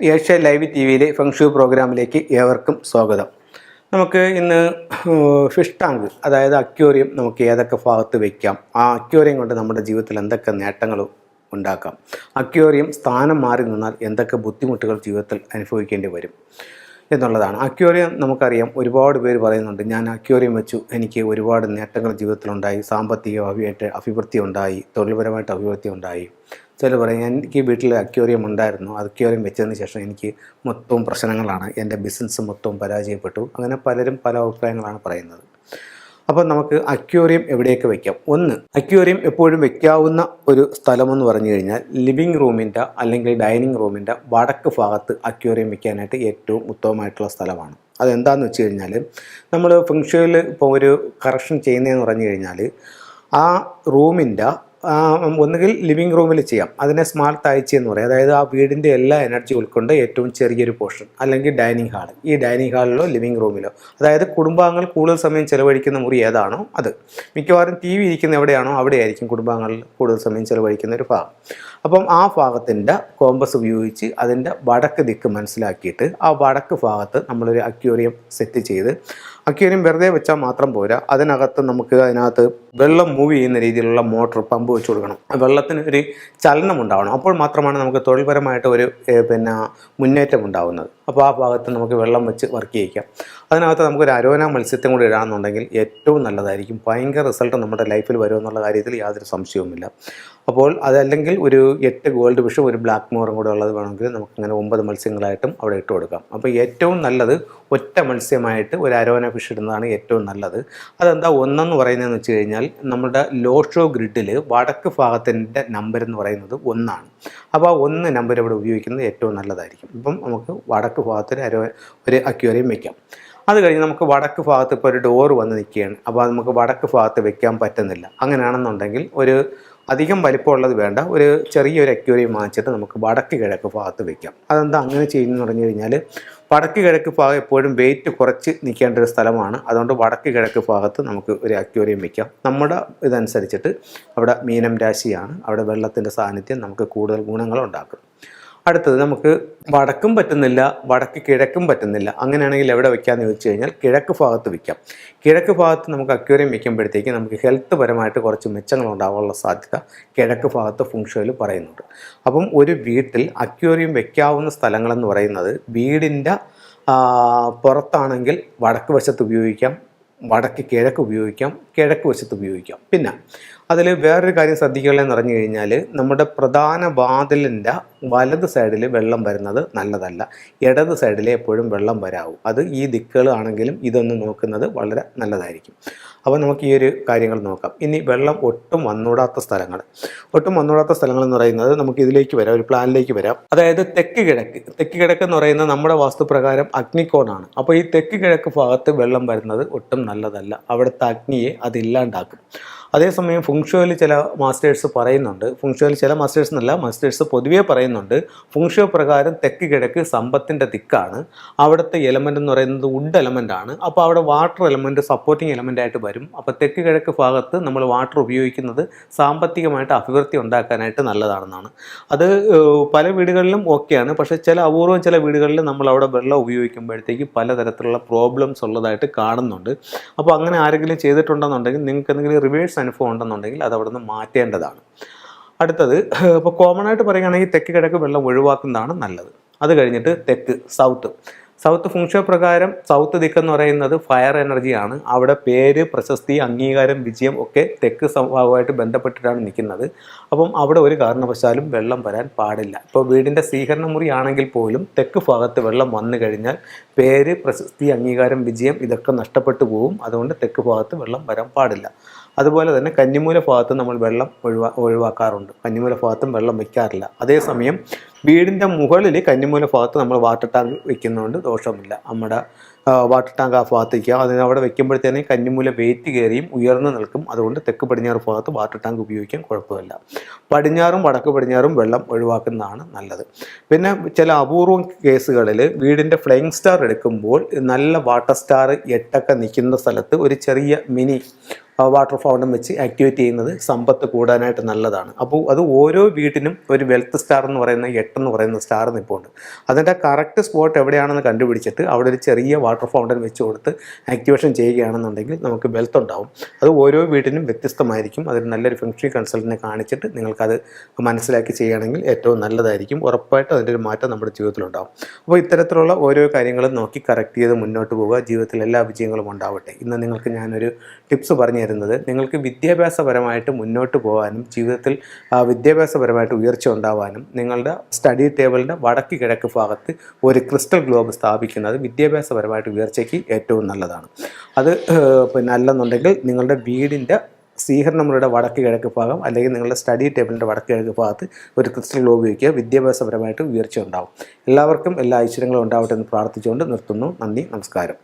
Asia live T വിയിലെ feng shui പ്രോഗ്രാമിലേക്ക് ഏവർക്കും സ്വാഗതം. നമുക്ക് ഇന്ന് ഫിഷ് ടാങ്ക്, അതായത് അക്വേറിയം, നമുക്ക് ഏതൊക്കെ ഭാഗത്ത് വയ്ക്കാം, ആ അക്വേറിയം കൊണ്ട് നമ്മുടെ ജീവിതത്തിൽ എന്തൊക്കെ നേട്ടങ്ങൾ ഉണ്ടാക്കാം, അക്വേറിയം സ്ഥാനം മാറി നിന്നാൽ എന്തൊക്കെ ബുദ്ധിമുട്ടുകൾ ജീവിതത്തിൽ അനുഭവിക്കേണ്ടി വരും എന്നുള്ളതാണ്. അക്വേറിയം നമുക്കറിയാം, ഒരുപാട് പേര് പറയുന്നുണ്ട്, ഞാൻ അക്വേറിയം വെച്ചു, എനിക്ക് ഒരുപാട് നേട്ടങ്ങൾ ജീവിതത്തിലുണ്ടായി, സാമ്പത്തികമായിട്ട് അഭിവൃദ്ധി ഉണ്ടായി, തൊഴിൽപരമായിട്ട് അഭിവൃദ്ധി ഉണ്ടായി. ചിലർ പറയും, എനിക്ക് വീട്ടിൽ അക്വേറിയം ഉണ്ടായിരുന്നു, അക്വേറിയം വെച്ചതിന് ശേഷം എനിക്ക് മൊത്തവും പ്രശ്നങ്ങളാണ്, എൻ്റെ ബിസിനസ് മൊത്തവും പരാജയപ്പെട്ടു. അങ്ങനെ പലരും പല അഭിപ്രായങ്ങളാണ് പറയുന്നത്. അപ്പോൾ നമുക്ക് അക്വേറിയം എവിടെയൊക്കെ വയ്ക്കാം? ഒന്ന്, അക്വേറിയം എപ്പോഴും വെക്കാവുന്ന ഒരു സ്ഥലമെന്ന് പറഞ്ഞു കഴിഞ്ഞാൽ ലിവിങ് റൂമിൻ്റെ അല്ലെങ്കിൽ ഡൈനിങ് റൂമിൻ്റെ വടക്ക് ഭാഗത്ത് അക്വേറിയം വെക്കാനായിട്ട് ഏറ്റവും ഉത്തമമായിട്ടുള്ള സ്ഥലമാണ്. അതെന്താണെന്ന് വെച്ച് കഴിഞ്ഞാൽ, നമ്മൾ ഫെങ്ഷുയിൽ ഇപ്പോൾ ഒരു കറക്ഷൻ ചെയ്യുന്നതെന്ന് പറഞ്ഞു കഴിഞ്ഞാൽ, ആ റൂമിൻ്റെ ഒന്നുകിൽ ലിവിങ് റൂമിൽ ചെയ്യാം, അതിനെ സ്മാൾ താഴ്ച എന്ന് പറയും. അതായത് ആ വീടിൻ്റെ എല്ലാ എനർജി ഉൾക്കൊണ്ട് ഏറ്റവും ചെറിയൊരു പോർഷൻ, അല്ലെങ്കിൽ ഡൈനിങ് ഹാൾ. ഈ ഡൈനിങ് ഹാളിലോ ലിവിങ് റൂമിലോ, അതായത് കുടുംബാംഗങ്ങൾ കൂടുതൽ സമയം ചിലവഴിക്കുന്ന മുറി ഏതാണോ അത്, മിക്കവാറും ടി വി ഇരിക്കുന്ന എവിടെയാണോ അവിടെയായിരിക്കും കുടുംബാംഗങ്ങളിൽ കൂടുതൽ സമയം ചിലവഴിക്കുന്ന ഒരു ഭാഗം. അപ്പം ആ ഭാഗത്തിൻ്റെ കോമ്പസ് ഉപയോഗിച്ച് അതിൻ്റെ വടക്ക് ദിക്ക് മനസ്സിലാക്കിയിട്ട് ആ വടക്ക് ഭാഗത്ത് നമ്മളൊരു അക്വേറിയം സെറ്റ് ചെയ്ത്, അക്വേറിയം വെറുതെ വെച്ചാൽ മാത്രം പോരാ, അതിനകത്ത് വെള്ളം മൂവ് ചെയ്യുന്ന രീതിയിലുള്ള മോട്ടോർ പമ്പ് വെച്ച് കൊടുക്കണം. വെള്ളത്തിന് ഒരു ചലനം ഉണ്ടാവണം. അപ്പോൾ മാത്രമാണ് നമുക്ക് തൊഴിൽപരമായിട്ട് ഒരു മുന്നേറ്റം ഉണ്ടാകുന്നത്. അപ്പോൾ ആ ഭാഗത്ത് നമുക്ക് വെള്ളം വെച്ച് വർക്ക് ചെയ്യിക്കാം. അതിനകത്ത് നമുക്കൊരു അരോന മത്സ്യത്തെയും കൂടി ഇടാമെന്നുണ്ടെങ്കിൽ ഏറ്റവും നല്ലതായിരിക്കും. ഭയങ്കര റിസൾട്ട് നമ്മുടെ ലൈഫിൽ വരുമെന്നുള്ള കാര്യത്തിൽ യാതൊരു സംശയവുമില്ല. അപ്പോൾ അതല്ലെങ്കിൽ ഒരു 8 ഗോൾഡ് ഫിഷും ഒരു ബ്ലാക്ക് മോറും കൂടെ ഉള്ളത് വേണമെങ്കിൽ നമുക്കിങ്ങനെ 9 മത്സ്യങ്ങളായിട്ടും അവിടെ ഇട്ട് കൊടുക്കാം. അപ്പോൾ ഏറ്റവും നല്ലത് ഒറ്റ മത്സ്യമായിട്ട് ഒരു അരോന ഫിഷ് ഇടുന്നതാണ് ഏറ്റവും നല്ലത്. അതെന്താ ഒന്നെന്ന് പറയുന്നതെന്ന് വെച്ച് കഴിഞ്ഞാൽ, നമ്മുടെ ലോഷോ ഗ്രിഡിൽ വടക്ക് ഭാഗത്തിൻ്റെ നമ്പർ എന്ന് പറയുന്നത് 1 ആണ്. അപ്പോൾ ആ 1 നമ്പർ ഇവിടെ ഉപയോഗിക്കുന്നത് ഏറ്റവും നല്ലതായിരിക്കും. ഇപ്പം നമുക്ക് വടക്ക് ഭാഗത്ത് ഒരു അക്വേറിയം വയ്ക്കാം. അത് കഴിഞ്ഞ് നമുക്ക് വടക്ക് ഭാഗത്ത് ഇപ്പോൾ ഒരു ഡോറ് വന്ന് നിൽക്കുകയാണ്. അപ്പോൾ അത് നമുക്ക് വടക്ക് ഭാഗത്ത് വെക്കാൻ പറ്റുന്നില്ല. അങ്ങനെയാണെന്നുണ്ടെങ്കിൽ ഒരു അധികം വലിപ്പമുള്ളത് വേണ്ട, ഒരു ചെറിയൊരു അക്വേറിയം വാങ്ങിച്ചിട്ട് നമുക്ക് വടക്ക് കിഴക്ക് ഭാഗത്ത് വെക്കാം. അതെന്താ അങ്ങനെ ചെയ്യുന്നതെന്ന് പറഞ്ഞു കഴിഞ്ഞാൽ, വടക്ക് കിഴക്ക് ഭാഗം എപ്പോഴും വെയിറ്റ് കുറച്ച് നിൽക്കേണ്ട ഒരു സ്ഥലമാണ്. അതുകൊണ്ട് വടക്ക് കിഴക്ക് ഭാഗത്ത് നമുക്ക് ഒരു അക്വേറിയം വയ്ക്കാം. നമ്മുടെ ഇതനുസരിച്ചിട്ട് അവിടെ മീനം രാശിയാണ്, അവിടെ വെള്ളത്തിൻ്റെ സാന്നിധ്യം നമുക്ക് കൂടുതൽ ഗുണങ്ങളുണ്ടാക്കും. അടുത്തത്, നമുക്ക് വടക്കും പറ്റുന്നില്ല, വടക്ക് കിഴക്കും പറ്റുന്നില്ല, അങ്ങനെയാണെങ്കിൽ എവിടെ വെക്കാമെന്ന് ചോദിച്ചു കഴിഞ്ഞാൽ കിഴക്ക് ഭാഗത്ത് വയ്ക്കാം. കിഴക്ക് ഭാഗത്ത് നമുക്ക് അക്വേറിയം വയ്ക്കുമ്പോഴത്തേക്ക് നമുക്ക് ഹെൽത്ത് പരമായിട്ട് കുറച്ച് മെച്ചങ്ങൾ ഉണ്ടാകാനുള്ള സാധ്യത കിഴക്ക് ഭാഗത്ത് ഫെങ്ഷുയിൽ പറയുന്നുണ്ട്. അപ്പം ഒരു വീട്ടിൽ അക്വേറിയം വെക്കാവുന്ന സ്ഥലങ്ങളെന്ന് പറയുന്നത്, വീടിൻ്റെ പുറത്താണെങ്കിൽ വടക്ക് വശത്ത് ഉപയോഗിക്കാം, വടക്ക് കിഴക്ക് ഉപയോഗിക്കാം, കിഴക്ക് വശത്ത് ഉപയോഗിക്കാം. പിന്നെ അതിൽ വേറൊരു കാര്യം ശ്രദ്ധിക്കുകയെന്ന് പറഞ്ഞു കഴിഞ്ഞാൽ, നമ്മുടെ പ്രധാന വാതിലിൻ്റെ വലത് സൈഡിൽ വെള്ളം വരുന്നത് നല്ലതല്ല, ഇടത് സൈഡിലെ എപ്പോഴും വെള്ളം വരാവൂ. അത് ഈ ദിക്കുകളാണെങ്കിലും ഇതൊന്ന് നോക്കുന്നത് വളരെ നല്ലതായിരിക്കും. അപ്പോൾ നമുക്ക് ഈ ഒരു കാര്യങ്ങൾ നോക്കാം. ഇനി വെള്ളം ഒട്ടും വന്നൂടാത്ത സ്ഥലങ്ങൾ എന്ന് പറയുന്നത്, നമുക്ക് ഇതിലേക്ക് വരാം, ഒരു പ്ലാനിലേക്ക് വരാം. അതായത് തെക്ക് കിഴക്ക് എന്ന് പറയുന്നത് നമ്മുടെ വാസ്തുപ്രകാരം അഗ്നികോണാണ്. അപ്പോൾ ഈ തെക്ക് കിഴക്ക് ഭാഗത്ത് വെള്ളം വരുന്നത് ഒട്ടും നല്ലതല്ല, അവിടുത്തെ അഗ്നിയെ അതില്ലാണ്ടാക്കും. അതേസമയം ഫെങ്ഷുയിൽ ചില മാസ്റ്റേഴ്സ് പറയുന്നുണ്ട്, മാസ്റ്റേഴ്സ് പൊതുവേ പറയുന്നുണ്ട്, ഫെങ്ഷു പ്രകാരം തെക്ക് കിഴക്ക് സമ്പത്തിൻ്റെ ദിക്കാണ്. അവിടുത്തെ എലമെൻ്റ് എന്ന് പറയുന്നത് വുഡ് എലമെൻ്റാണ്. അപ്പോൾ അവിടെ വാട്ടർ എലമെൻറ്റ് സപ്പോർട്ടിങ് എലമെൻ്റായിട്ട് വരും. അപ്പോൾ തെക്ക് കിഴക്ക് ഭാഗത്ത് നമ്മൾ വാട്ടർ ഉപയോഗിക്കുന്നത് സാമ്പത്തികമായിട്ട് അഭിവൃദ്ധി ഉണ്ടാക്കാനായിട്ട് നല്ലതാണെന്നാണ്. അത് പല വീടുകളിലും ഓക്കെയാണ്. പക്ഷേ അപൂർവം ചില വീടുകളിൽ നമ്മൾ അവിടെ വെള്ളം ഉപയോഗിക്കുമ്പോഴത്തേക്ക് പലതരത്തിലുള്ള പ്രോബ്ലംസ് ഉള്ളതായിട്ട് കാണുന്നുണ്ട്. അപ്പോൾ അങ്ങനെ ആരെങ്കിലും ചെയ്തിട്ടുണ്ടെന്നുണ്ടെങ്കിൽ, നിങ്ങൾക്ക് എന്തെങ്കിലും റിവേഴ്സ് അനുഭവം ഉണ്ടെന്നുണ്ടെങ്കിൽ അത് അവിടെ നിന്ന് മാറ്റേണ്ടതാണ്. അടുത്തത്, ഇപ്പോൾ കോമൺ ആയിട്ട് പറയുകയാണെങ്കിൽ തെക്ക് കിഴക്ക് വെള്ളം ഒഴിവാക്കുന്നതാണ് നല്ലത്. അത് കഴിഞ്ഞിട്ട് സൗത്ത് ഫെങ്ഷു പ്രകാരം സൗത്ത് ദിക്കെന്ന് പറയുന്നത് ഫയർ എനർജിയാണ്. അവിടെ പേര്, പ്രശസ്തി, അംഗീകാരം, വിജയം ഒക്കെ തെക്ക് സ്വഭാവമായിട്ട് ബന്ധപ്പെട്ടിട്ടാണ് നിൽക്കുന്നത്. അപ്പം അവിടെ ഒരു കാരണവശാലും വെള്ളം വരാൻ പാടില്ല. ഇപ്പോൾ വീടിൻ്റെ സ്വീകരണ മുറി ആണെങ്കിൽ പോലും തെക്ക് ഭാഗത്ത് വെള്ളം വന്നു കഴിഞ്ഞാൽ പേര്, പ്രശസ്തി, അംഗീകാരം, വിജയം ഇതൊക്കെ നഷ്ടപ്പെട്ടു പോകും. അതുകൊണ്ട് തെക്ക് ഭാഗത്ത് വെള്ളം വരാൻ പാടില്ല. അതുപോലെ തന്നെ കന്നിമൂല ഭാഗത്ത് നമ്മൾ വെള്ളം ഒഴിവാക്കാറുണ്ട്, കന്നിമൂല ഭാഗത്തും വെള്ളം വയ്ക്കാറില്ല. അതേസമയം വീടിൻ്റെ മുകളിൽ കന്നിമൂല ഭാഗത്ത് നമ്മൾ വാട്ടർ ടാങ്ക് വയ്ക്കുന്നതുകൊണ്ട് ദോഷമില്ല. നമ്മുടെ വാട്ടർ ടാങ്ക് ആ ഭാഗത്ത് വയ്ക്കുക. അവിടെ വെക്കുമ്പോഴത്തേനും കന്നിമൂല വെയിറ്റ് കയറിയും ഉയർന്നു നിൽക്കും. അതുകൊണ്ട് തെക്ക് പടിഞ്ഞാറ് ഭാഗത്ത് വാട്ടർ ടാങ്ക് ഉപയോഗിക്കാൻ കുഴപ്പമില്ല. പടിഞ്ഞാറും വടക്ക് പടിഞ്ഞാറും വെള്ളം ഒഴിവാക്കുന്നതാണ് നല്ലത്. പിന്നെ ചില അപൂർവം കേസുകളിൽ വീടിൻ്റെ ഫ്ലൈയിങ് സ്റ്റാർ എടുക്കുമ്പോൾ നല്ല വാട്ടർ സ്റ്റാർ 8 നിൽക്കുന്ന സ്ഥലത്ത് ഒരു ചെറിയ മിനി വാട്ടർ ഫൗണ്ടൻ വെച്ച് ആക്ടിവേറ്റ് ചെയ്യുന്നത് സമ്പത്ത് കൂടാനായിട്ട് നല്ലതാണ്. അപ്പോൾ അത് ഓരോ വീട്ടിനും ഒരു വെൽത്ത് സ്റ്റാർ എന്ന് പറയുന്ന 8 എന്ന് പറയുന്ന സ്റ്റാർ നിൽപ്പുണ്ട്. അതിൻ്റെ കറക്റ്റ് സ്പോട്ട് എവിടെയാണെന്ന് കണ്ടുപിടിച്ചിട്ട് അവിടെ ഒരു ചെറിയ വാട്ടർ ഫൗണ്ടൻ വെച്ച് കൊടുത്ത് ആക്ടിവേഷൻ ചെയ്യുകയാണെന്നുണ്ടെങ്കിൽ നമുക്ക് വെൽത്ത് ഉണ്ടാവും. അത് ഓരോ വീട്ടിനും വ്യത്യസ്തമായിരിക്കും. അതിന് നല്ലൊരു ഫെങ്ഷി കൺസൾട്ടൻറ്റിനെ കാണിച്ചിട്ട് നിങ്ങൾക്കത് മനസ്സിലാക്കി ചെയ്യുകയാണെങ്കിൽ ഏറ്റവും നല്ലതായിരിക്കും. ഉറപ്പായിട്ടും അതിൻ്റെ ഒരു മാറ്റം നമ്മുടെ ജീവിതത്തിലുണ്ടാകും. അപ്പോൾ ഇത്തരത്തിലുള്ള ഓരോ കാര്യങ്ങളും നോക്കി കറക്റ്റ് ചെയ്ത് മുന്നോട്ട് പോവുക. ജീവിതത്തിൽ എല്ലാ വിജയങ്ങളും ഉണ്ടാവട്ടെ. ഇന്ന് നിങ്ങൾക്ക് ഞാനൊരു ടിപ്സ് പറഞ്ഞു തരുന്നത്, നിങ്ങൾക്ക് വിദ്യാഭ്യാസപരമായിട്ട് മുന്നോട്ട് പോകാനും ജീവിതത്തിൽ വിദ്യാഭ്യാസപരമായിട്ട് ഉയർച്ച ഉണ്ടാവാനും നിങ്ങളുടെ സ്റ്റഡി ടേബിളിൻ്റെ വടക്ക് കിഴക്ക് ഭാഗത്ത് ഒരു ക്രിസ്റ്റൽ ഗ്ലോബ് സ്ഥാപിക്കുന്നത് വിദ്യാഭ്യാസപരമായിട്ട് ഉയർച്ചയ്ക്ക് ഏറ്റവും നല്ലതാണ്. അത് പിന്നെ അല്ലെന്നുണ്ടെങ്കിൽ നിങ്ങളുടെ വീടിൻ്റെ സ്വീകരണമുറിയുടെ വടക്ക് കിഴക്ക് ഭാഗം അല്ലെങ്കിൽ നിങ്ങളുടെ സ്റ്റഡി ടേബിളിൻ്റെ വടക്ക് കിഴക്ക് ഭാഗത്ത് ഒരു ക്രിസ്റ്റൽ ഗ്ലോബ് വയ്ക്കുക. വിദ്യാഭ്യാസപരമായിട്ട് ഉയർച്ച ഉണ്ടാവും. എല്ലാവർക്കും എല്ലാ ഐശ്വര്യങ്ങളും ഉണ്ടാവട്ടെ എന്ന് പ്രാർത്ഥിച്ചുകൊണ്ട് നിർത്തുന്നു. നന്ദി, നമസ്കാരം.